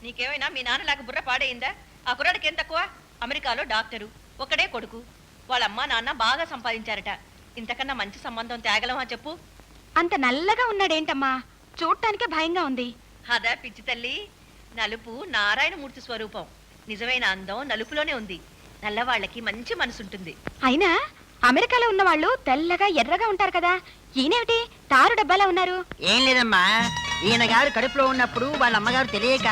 నీకేమైనా మీ నాన్నలాగా బుర్ర పాడైందా? ఆ కుర్రాడికి ఏం తక్కువ? అమెరికాలో డాక్టరు, ఒక్కడే కొడుకు. వాళ్ళ అమ్మ నాన్న బాగా సంపాదించారట. ఇంతకన్నా మంచి సంబంధం తేగలమా చెప్పు? అంత నల్లగా ఉన్నాడేంటమ్మా, చూడటానికే భయంగా ఉంది. అదా పిచ్చి తల్లి, నలుపు నారాయణమూర్తి స్వరూపం. నిజమైన అందం నలుపులోనే ఉంది. నల్లవాళ్ళకి మంచి మనసుంటుంది. అయినా అమెరికాలో ఉన్న వాళ్ళు తెల్లగా ఎర్రగా ఉంటారు కదా, ఈయనేమిటి తారు డబ్బాలా ఉన్నారు? ఏం లేదమ్మా, ఈయన గారు కడుపులో ఉన్నప్పుడు వాళ్ళ అమ్మగారు తెలియక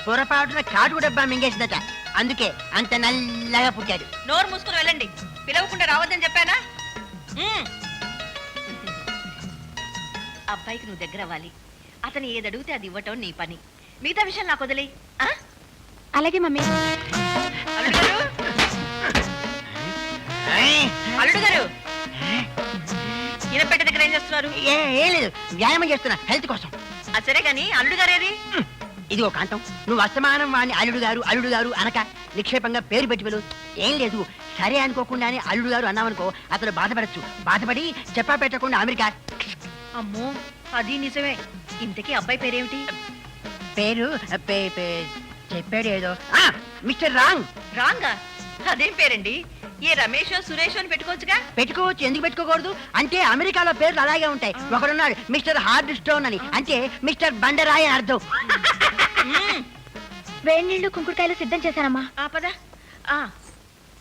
పొరపాటున కాటుకు డబ్బా మింగేసిందట. అందుకే అంత నల్లగా పుట్టాడు. నోరు మూసుకుని వెళ్ళండి, పిలవకుండా రావద్దని చెప్పానా? అబ్బాయికి నువ్వు దగ్గర అవ్వాలి. అతను ఏదడిగితే అది ఇవ్వటం నీ పని. మిగతా విషయం నాకు వదిలే. అలాగే మమ్మీ. అల్లుడు గారు, అల్లుడు గారు, ఇనపెట్ట దగ్గర ఏం చేస్తున్నారు? ఏం లేదు, వ్యాయామం చేస్తున్నా హెల్త్ కోసం. సరే గాని అల్లుడు గారేది? ఇదిగో కాంతం, నువ్వు అస్తమానం వాడిని అల్లుడు గారు అనక నిక్షేపంగా పేరు పెట్టి పిలువు. ఏం లేదు, సరే అనుకోకుండానే అల్లుడు గారు అన్నామనుకో అతను బాధపడచ్చు. బాధపడి చెప్పా పెట్టకుండా అమెరికా. అమ్మో, అది నిజమే. ఇంతకీ అబ్బాయి పేరేమిటి? పేరు చెప్పాడు ఏదో, మిస్టర్ రాంగ్. రాంగా? అదేం పేరండి? ఏ రమేషో సురేషో అని పెట్టుకోవచ్చుగా? పెట్టుకోవచ్చు, ఎందుకు పెట్టుకోకూడదు? అంటే అమెరికాలో పేర్లు అలాగే ఉంటాయి. ఒకడున్నాడు మిస్టర్ హార్డ్ స్టోన్ అని, అంటే మిస్టర్ బండరాయి అని అర్థం. వేడి నీళ్లు కుంకుడుకాయలు సిద్ధం చేశానమ్మా. పద.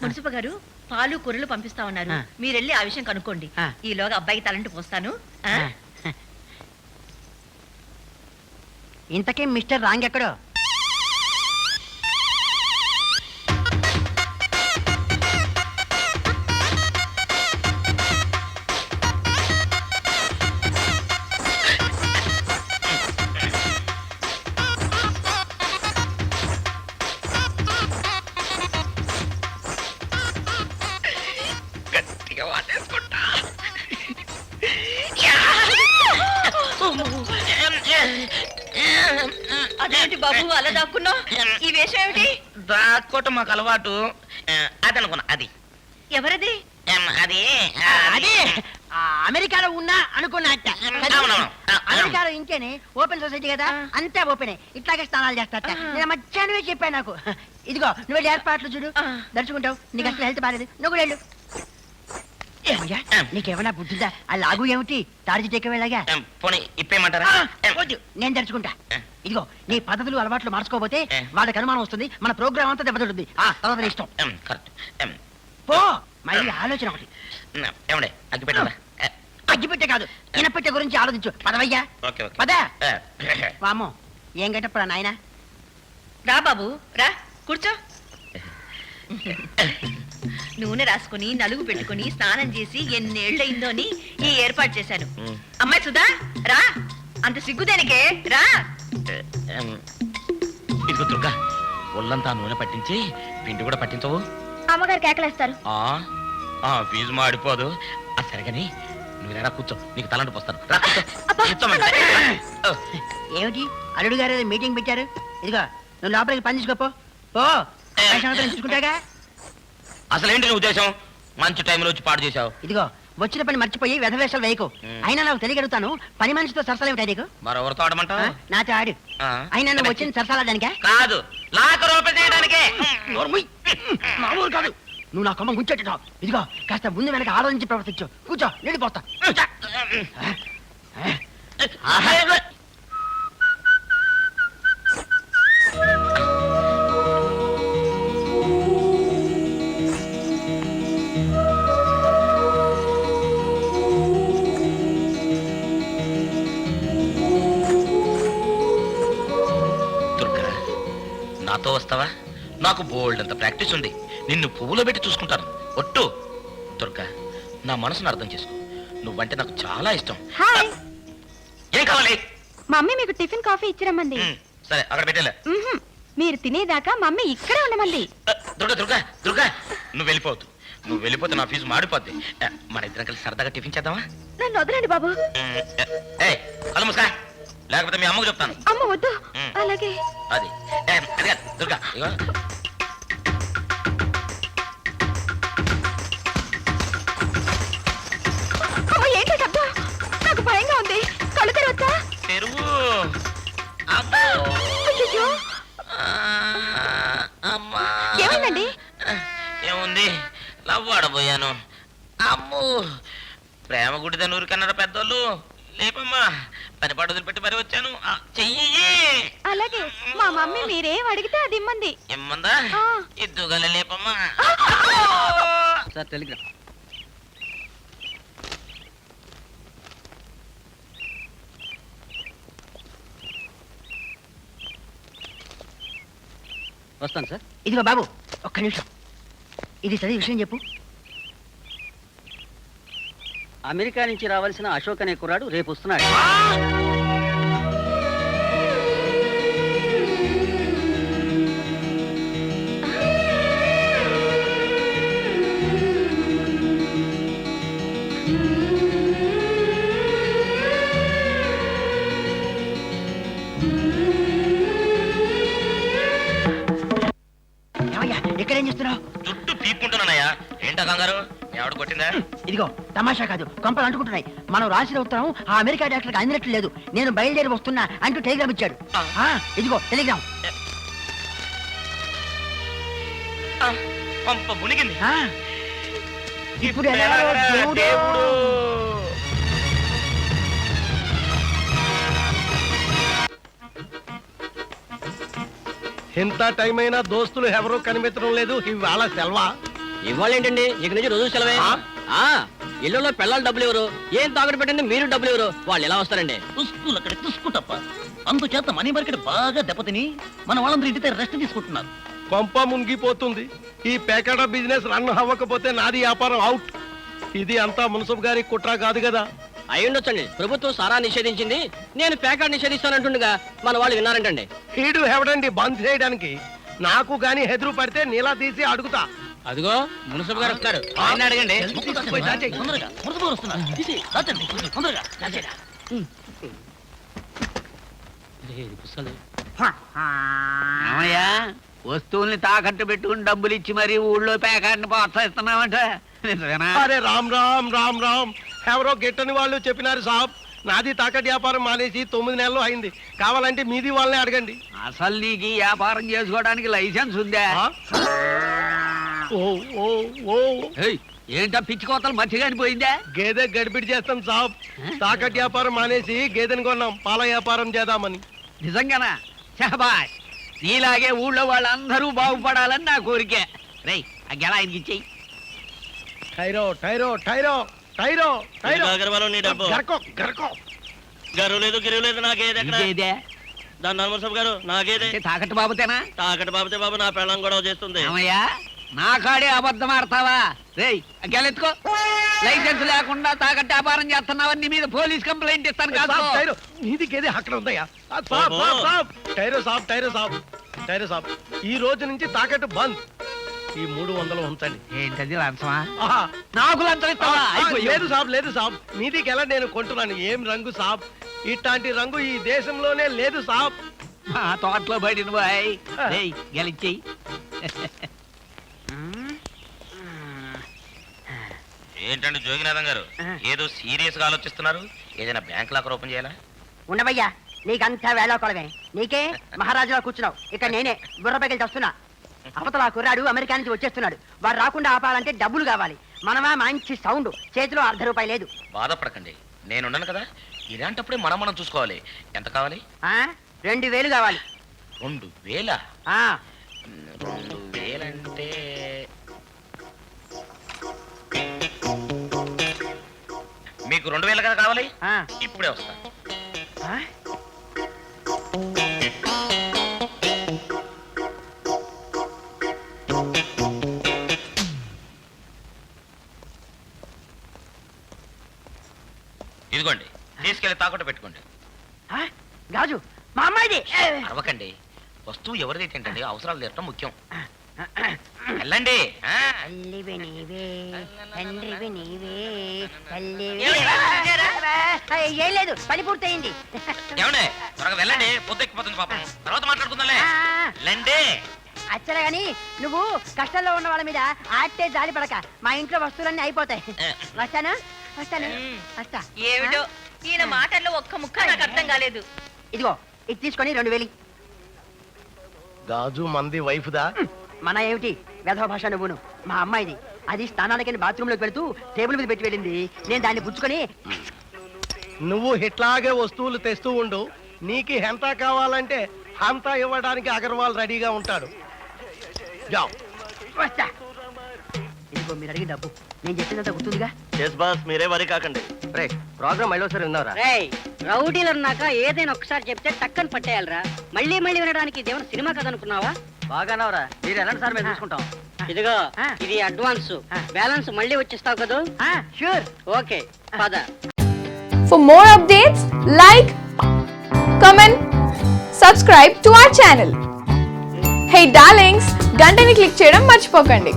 మున్సిపల్ గారు పాలు కూరలు పంపిస్తా ఉన్నారు, మీరెళ్ళి ఆ విషయం కనుక్కోండి. ఈలోగా అబ్బాయికి తలంటి పోస్తాను. ఇంతకీ మిస్టర్ రాంగ్ ఎక్కడో? అదేంటి బాబు అలా దాక్కున్నావు? ఈ వేషం ఏమిటి? దాక్కోట మాకు అలవాటు. అదనుకున్నా. అది ఎవరది? అది అదే అమెరికాలో ఉన్నా అనుకున్నా. అమెరికాలో ఇంకేనే ఓపెన్ సొసైటీ కదా, అంతా ఓపెనే. ఇట్లాగే స్నానాలు చేస్తారట. నేను మధ్యాహ్నమే చెప్పాను నాకు. ఇదిగో నువ్వు ఏర్పాట్లు చూడు, దర్చుకుంటావు. నీకు అసలు హెల్త్ బాగాలేదు, నువ్వు కూడా వెళ్ళు. నీకేమన్నా బుద్ధిందా? ఆ లాగు ఏమిటి? తాడిచి టెక్కవేలాగా పోనీ ఇప్పేయమంటారా? నేను తెరుచుకుంటా. ఇదిగో నీ పద్ధతులు అలవాట్లు మార్చుకోపోతే వాళ్ళకి అనుమానం వస్తుంది, మన ప్రోగ్రామ్ అంతా దెబ్బతింటుంది. తర్వాత ఇష్టం. పో, మళ్ళీ ఆలోచన ఒకటి. ఏమండే అగ్గిపెట్టారా? అగ్గిపెట్టే కాదు, ఇనపెట్టె గురించి ఆలోచించు. పదవయ్యా, పదా. వామో, ఏం గట్టప్పుడా నాయన? రా బాబు రా, కూర్చో. నూనె రాసుకుని నలుగు పెట్టుకుని స్నానం చేసి ఎన్నేళ్లయిందో అని ఈ ఏర్పాటు చేశాను. అమ్మాయి సుధా రా, అంత సిగ్గుదేనికే రా. ఇదిగో దుర్గా, ఒళ్ళంతా నూనె పట్టించి పిండి కూడా పట్టించవు. అమ్మగారు కేకలేస్తారు. ఫీజు మాడిపోదు. సరిగాని నువ్వు కూర్చో, నీకు తలంటు పోస్తాను. ఏమిటి అల్లుడు గారు మీటింగ్ పెట్టారు? ఇదిగో నువ్వు లోపలికి పని తీసుకోపో. చూసుకుంటాగా. అసలేంటి నీ ఉద్దేశం? మంచి టైంలో వచ్చి పాడు చేశావు. ఇదిగో వచ్చిన పని మర్చిపోయి వ్యధవేషాలు వేయకు. అయినా నాకు తెలియగలుగుతాను, పని మనిషితో సరసాలేమిటాయి నీకు? మరెవరితో ఆడమంటావు? నాతో ఆడు. అయినా నువ్వు వచ్చింది సరసాలడానికే కాదు, లాక రూపాయి చేయడానికే. మామూలు కాదు, నువ్వు నా కొమ్మ గుంచెట్టావు. ఇదిగో కాస్త ముందు వెనక ఆలోచించి ప్రవర్తించు. కూర్చో, వెళ్ళిపోతా. నాతో వస్తావా? నాకు బోల్డ్ అంత ప్రాక్టీస్ ఉంది. నిన్ను పువ్వులో పెట్టి చూసుకుంటాను. ఒట్టు. దుర్గా, నా మనసును అర్థం చేసుకో. నువ్వంటే నాకు చాలా ఇష్టం. ఏం కావాలి? మమ్మీ మీకు టిఫిన్ కాఫీ ఇచ్చిరమ్మంది. సరే, అక్కడ పెట్టేలే. మీరు తినేదాకా మమ్మీ ఇక్కడే ఉండమంది. దుర్గా దుర్గా దుర్గా, నువ్వు వెళ్ళిపోవద్దు. నువ్వు వెళ్ళిపోతే నా ఫీజు మాడిపోద్ది. మన ఇద్దరం కలిసి సరదాగా టిఫిన్ చేద్దామా? నన్ను వదలండి బాబు. కళ్ళు మూసుకా, లేకపోతే మీ అమ్మకు చెప్తాను. అమ్మ వద్దు. అలాగే. అది దుర్గా, ఇగో ఏంటి శబ్దం? నాకు భయంగా ఉంది. కళ్ళు తెరవచ్చా? తెరువు. అయ్యో, ఏమైందండి? ఏముంది, లవ్ ఆడబోయాను. అమ్మో, ప్రేమ గుడిద నూరు కన్నారా పెద్దోళ్ళు. లేపమ్మా, పని పాట వదిలిపెట్టి మరి వచ్చాను. చెయ్యి. అలాగే మా మమ్మీ మీరేం అడిగితే అది ఇమ్మంది. ఏమ్మందా? ఆ. ఇద్దుగల లేపమ్మా. Sir telegram. వస్తాను సార్. ఇదిగో బాబు, ఒక్క నిమిషం. ఇది చదివి విషయం చెప్పు. అమెరికా నుంచి రావాల్సిన అశోక్ అనే కుర్రాడు రేపు వస్తున్నాడు. ఏమయ్యా, ఇక్కడేం చేస్తున్నావు? జుట్టు పీక్కుంటున్నానయ్యా. ఏంటా కంగారు? ఎవడ కొట్టిందా? ఇదిగో తమాషా కాదు, కొంపలు అంటుకుంటున్నాయి. మనం రాసిన ఉత్తరం ఆ అమెరికా డాక్టర్కి అందినట్లు లేదు. నేను బయలుదేరి వస్తున్నా అంటూ టెలిగ్రామ్ ఇచ్చాడు. ఇదిగో టెలిగ్రామ్. పంప మునిగింది. ఇప్పుడు ఎలాగో దేవుడు. ఎంత టైం అయినా దోస్తులు ఎవరూ కనిపించడం లేదు. ఇవాళ సెలవా? ఇవాళ ఏంటండి, ఇక నుంచి రోజు సెలవే. ఇళ్ళలో పిల్లలు డబ్బులు ఎవరు, ఏం తాకట్టు పెట్టండి మీరు డబ్బులు ఎవరు, వాళ్ళు ఎలా వస్తారండి? తుస్కులు అక్కడ తుస్కుటప్ప. అందుచేత మనీ మార్కెట్ బాగా దెబ్బతిని మన వాళ్ళందరూ ఇంటితే రెస్ట్ తీసుకుంటున్నారు. కొంప మునిగిపోతుంది. ఈ పేకాట బిజినెస్ రన్ అవ్వకపోతే నాది వ్యాపారం అవుట్. ఇది అంతా మున్సబ్ గారి కుట్ర కాదు కదా? అయ్యుండొచ్చండి. ప్రభుత్వం సారా నిషేధించింది, నేను పేకాట నిషేధిస్తానంటుండగా మన వాళ్ళు విన్నారంటండి. హీడు ఎవడండి బంద్ చేయడానికి? నాకు గాని హెదురు పడితే నీలా తీసి అడుగుతా. అదిగో మున్సిపల్ గారు వస్తారు, ఆయన అడగండి. తొందరగా మురసబోరు వస్తున్నారు. తీసి, దాచండి, తొందరగా దాచేరా. ఏమయ్యా, వస్తువుల్ని తాకట్టు పెట్టుకుని డబ్బులు ఇచ్చి మరీ ఊళ్ళో పేకాడిని ప్రోత్సహిస్తున్నావంట, నిజమేనా? అరే రామ్ రామ్ రామ్ రామ్, ఎవరో గిట్టని వాళ్ళు చెప్పినారు సాబ్. నాది తాకట్ వ్యాపారం మానేసి 9 నెలలు అయింది. కావాలంటే మీది వాళ్ళని అడగండి. అసలు నీకు ఈ వ్యాపారం చేసుకోవడానికి లైసెన్స్ ఉందా? ఓ ఓ ఓ, ఏయ్, ఏంటా పిచ్చి కోతలు మర్చిగాని పోయిందా? గేదె గడిపిడి చేస్తాం సాబ్. తాకట్ వ్యాపారం మానేసి గేదెని కొన్నాం పాల వ్యాపారం చేద్దామని. నిజంగానా? షహబాష్, నీలాగే ఊళ్ళో వాళ్ళందరూ బాగుపడాలని నా కోరిక. రేయ్, ఆ గెల ఆయనకి ఇచ్చేయి. టైరో టైరో టైరో టైరో టైరో నీ డబ్బు గరకో గరకో. గరువు లేదు గిరువు లేదు, నాకేది ఎక్కడ ఇదేదే? దాని నర్మసబ్ గారు నాకేదే అంటే తాకట్టు బాబుతేనా? తాకటి బాబుతే బాబు నా పెళ్ళం గొడవ చేస్తుంది. ఏమయ్యా, నా కాడే అబద్ధం ఆడతావా? రేయ్, ఆ గెల ఎత్తుకో. లైసెన్స్ లేకుండా తాకట్టు వ్యాపారం చేస్తున్నావని నీ మీద పోలీస్ కంప్లైంట్ ఇస్తాను కాదు. సాబ్, టైరో నీది గేదె అక్కడ ఉందయ్యా. సాబ్ సాబ్ సాబ్, టైరో సాబ్ టైరో సాబ్ టైరో సాబ్, ఈ రోజు నుంచి తాకట్టు బంద్. ఈ 300 ఉంచండి. ఏంటది లంచమా? ఆహా. నాకు లంచం ఇస్తావా? అయిపోయావు. లేదు సాబ్ లేదు సాబ్, మీది గెల నేను కొంటున్నాను. ఏం రంగు సాబ్, ఇట్లాంటి రంగు ఈ దేశంలోనే లేదు సాబ్. మా తోటలో పడిన బాయ్. రేయ్, గెలిచేయి. ఏంటండి జోగినాథం గారు, ఏదో సీరియస్ గా ఆలోచిస్తున్నారు? ఏదైనా బ్యాంక్ లాకర్ ఓపెన్ చేయాలా? ఉండవయ్యా, నీకంతా వేళాకొలమే. నీకే మహారాజులా కూర్చున్నావు. ఇక నేనే బుర్ర పగిలి వస్తున్నా. అవతల కుర్రాడు అమెరికా నుంచి వచ్చేస్తున్నాడు. వాడు రాకుండా ఆపాలంటే డబ్బులు కావాలి. మనమా మంచి సౌండ్, చేతిలో ₹1/2 లేదు. బాధపడకండి, నేనున్నాను కదా. ఇలాంటప్పుడే మనం చూసుకోవాలి. ఎంత కావాలి? 2000 కావాలి. 2000? ఆ 2000 అంటే మీకు 2000 కదా కావాలి? ఆ. ఇప్పుడే వస్తా. ఆ? ఇదిగోండి, తీసుకెళ్లి తాకట్టు పెట్టుకోండి. ఆ? గాజు మా అమ్మాయిది. అరవకండి, వస్తువు ఎవరిది తింటండి, అవసరాలు తీరటం ముఖ్యం. వెళ్ళండి. తల్లివి నీవే, తండ్రివి నీవే, ఏం లేదు, పని పూర్తయింది. ఏమండి, త్వరగా వెళ్ళండి, పొద్దుెక్కిపోతుంది పాపం. తర్వాత మాట్లాడుకుందాంలే. వెళ్ళండి. అచ్చలే గాని నువ్వు కష్టంలో ఉన్న వాళ్ళ మీద ఆట్టే జాలి పడక. మా ఇంట్లో వస్తువులన్నీ అయిపోతాయి. వస్తాను వస్తాను వస్తా. ఏమిటో ఈయన మాటల్లో ఒక్క ముక్క నాకు అర్థం కాలేదు. ఇదిగో ఇది తీసుకొని 2000. గాజు మంది వైఫ్ దా? మన ఏమిటి, వేధవ భాష నువ్వును. మా అమ్మాయిది. అది స్నానాలకని బాత్రూంలోకి వెళ్తూ టేబుల్ మీద పెట్టి వెళ్ళింది. నేను దాన్ని పుచ్చుకొని నువ్వు ఇట్లాగే వస్తువులు తెస్తూ ఉండు. నీకు హెంతా కావాలంటే హంతా ఇవ్వడానికి అగర్వాల్ రెడీగా ఉంటాడు. జావ్. వస్తా. ఇదిగో మీరు అడిగి డబ్బు. నేను చెప్పిందంతా గుర్తుందిగా? మీరే వరి కాకండి. రే ప్రోగ్రామ్ మళ్ళీ ఒకసారి విన్నారా? రౌడీలు అన్నాక ఏదైనా ఒకసారి చెప్తే టక్కని పట్టేయాలరా. మళ్ళీ మళ్ళీ వినడానికి ఇదేమైనా సినిమా కథ అనుకున్నావా? బాగానవరా మీరు ఎలాంటి సార్ మేము చూసుకుంటాం. ఇదిగో ఇది అడ్వాన్స్. బ్యాలెన్స్ మళ్ళీ వచ్చిస్తావు కదా? షూర్. ఓకే పద. For more updates, like, comment, subscribe to our channel. Hey darlings, గంటని click చేయడం మర్చిపోకండి.